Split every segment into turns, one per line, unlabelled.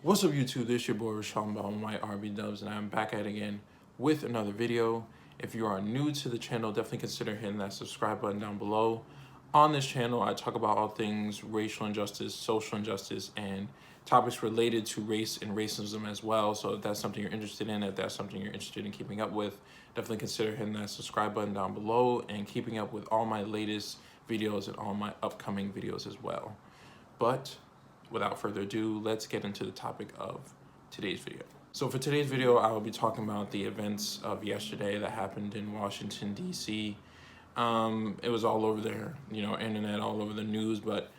What's up, YouTube? This is your boy Rashawn Ballin, White RB Dubs, and I'm back at it again with another video. If you are new to the channel, definitely consider hitting that subscribe button down below. On this channel, I talk about all things racial injustice, social injustice, and topics related to race and racism as well. So if that's something you're interested in, if that's something you're interested in keeping up with, definitely consider hitting that subscribe button down below and keeping up with all my latest videos and all my upcoming videos as well. But without further ado, let's get into the topic of today's video. So for today's video, I will be talking about the events of yesterday that happened in Washington, D.C. It was all over there, internet, all over the news. But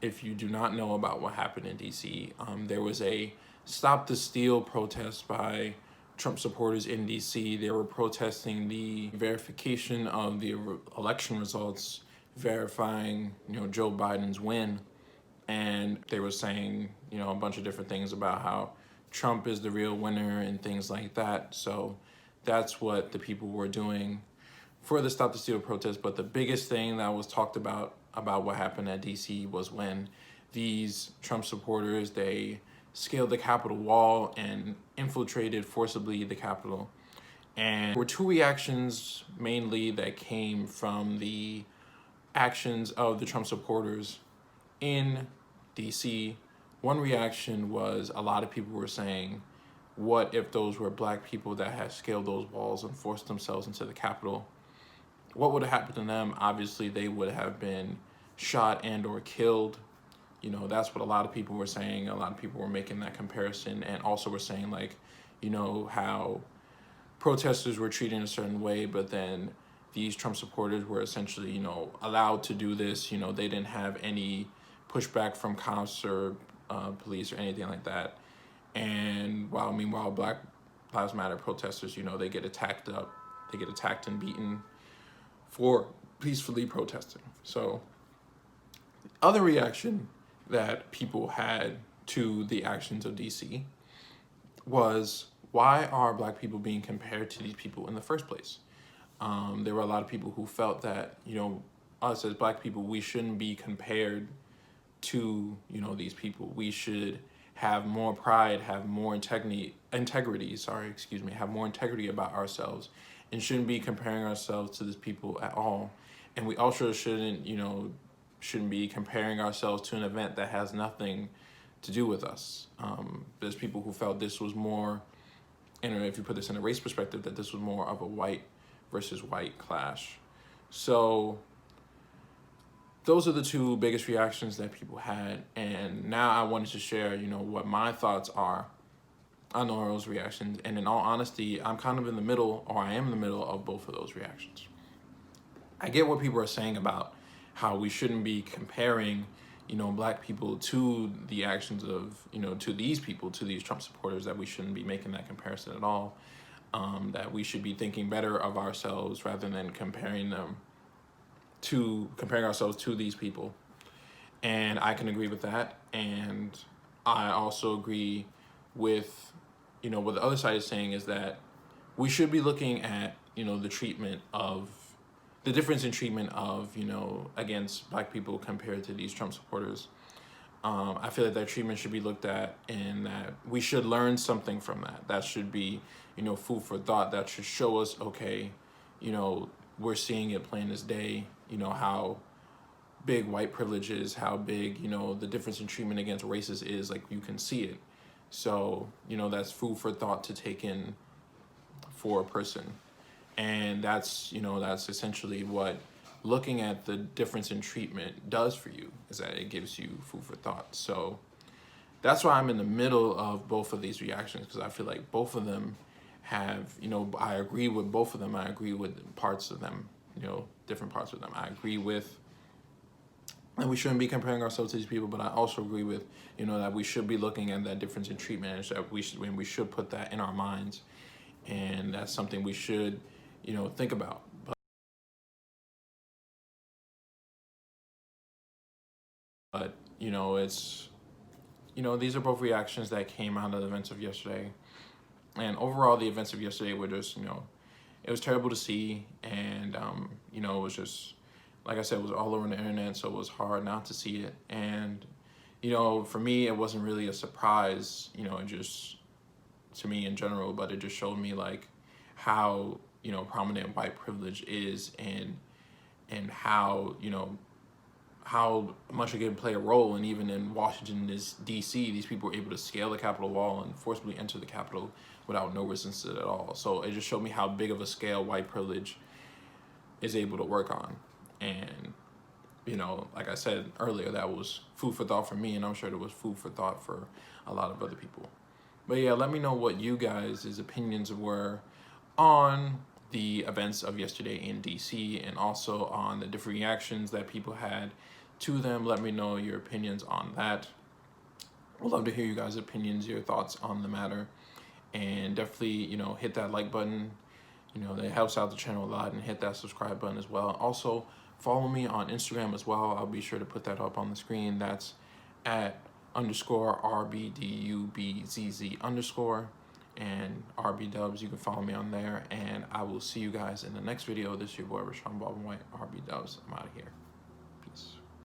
if you do not know about what happened in D.C., there was a Stop the Steal protest by Trump supporters in D.C. They were protesting the verification of the election results, verifying, Joe Biden's win. And they were saying, a bunch of different things about how Trump is the real winner and things like that. So that's what the people were doing for the Stop the Steal protest. But the biggest thing that was talked about what happened at DC was when these Trump supporters, they scaled the Capitol wall and infiltrated forcibly the Capitol. And there were two reactions mainly that came from the actions of the Trump supporters in DC. One reaction was a lot of people were saying, what if those were black people that had scaled those walls and forced themselves into the Capitol? What would have happened to them? Obviously, they would have been shot and or killed. That's what a lot of people were saying. A lot of people were making that comparison, and also were saying, like, how protesters were treated in a certain way, but then these Trump supporters were essentially, allowed to do this. They didn't have any pushback from cops or police or anything like that. And meanwhile, Black Lives Matter protesters, they get attacked and beaten for peacefully protesting. So other reaction that people had to the actions of DC was, why are black people being compared to these people in the first place? There were a lot of people who felt that, us as black people, we shouldn't be compared to, these people. We should have more pride, have more integrity, have more integrity about ourselves, and shouldn't be comparing ourselves to these people at all. And we also shouldn't be comparing ourselves to an event that has nothing to do with us. There's people who felt this was more, and if you put this in a race perspective, that this was more of a white versus white clash. So those are the two biggest reactions that people had. And now I wanted to share, what my thoughts are on all those reactions. And in all honesty, I'm kind of in the middle, or I am in the middle of both of those reactions. I get what people are saying about how we shouldn't be comparing, black people to the actions of, to these people, to these Trump supporters, that we shouldn't be making that comparison at all. That we should be thinking better of ourselves rather than comparing ourselves to these people. And I can agree with that. And I also agree with, what the other side is saying, is that we should be looking at, the difference in treatment of, against black people compared to these Trump supporters. I feel like that treatment should be looked at, and that we should learn something from that. That should be, food for thought. That should show us, okay, we're seeing it plain as day, how big white privilege is, how big, the difference in treatment against races is, like, you can see it. So, that's food for thought to take in for a person. And that's essentially what looking at the difference in treatment does for you, is that it gives you food for thought. So that's why I'm in the middle of both of these reactions, because I feel like both of them have, I agree with both of them. I agree with parts of them, different parts of them. I agree with, and we shouldn't be comparing ourselves to these people, but I also agree with, that we should be looking at that difference in treatment, and that we should put that in our minds. And that's something we should, think about. But it's, these are both reactions that came out of the events of yesterday. And overall, the events of yesterday were just, it was terrible to see. And, it was just, like I said, it was all over the internet, so it was hard not to see it. And, you know, for me, it wasn't really a surprise, you know, it just, to me in general, but it just showed me like how, you know, prominent white privilege is, and how, you know, how much it can play a role. And even in Washington, D.C., these people were able to scale the Capitol wall and forcibly enter the Capitol without no resistance at all. So it just showed me how big of a scale white privilege is able to work on. And, you know, like I said earlier, that was food for thought for me, and I'm sure there was food for thought for a lot of other people. But yeah, let me know what you guys' opinions were on the events of yesterday in DC, and also on the different reactions that people had to them. Let me know your opinions on that. I'd love to hear you guys' opinions, your thoughts on the matter. And definitely, you know, hit that like button. You know, that helps out the channel a lot, and hit that subscribe button as well. Also, follow me on Instagram as well. I'll be sure to put that up on the screen. That's at _RBDUBZZ_ and RB Dubs. You can follow me on there, and I will see you guys in the next video. This is your boy Rashawn Baldwin White, RB Dubs. I'm out of here. Peace.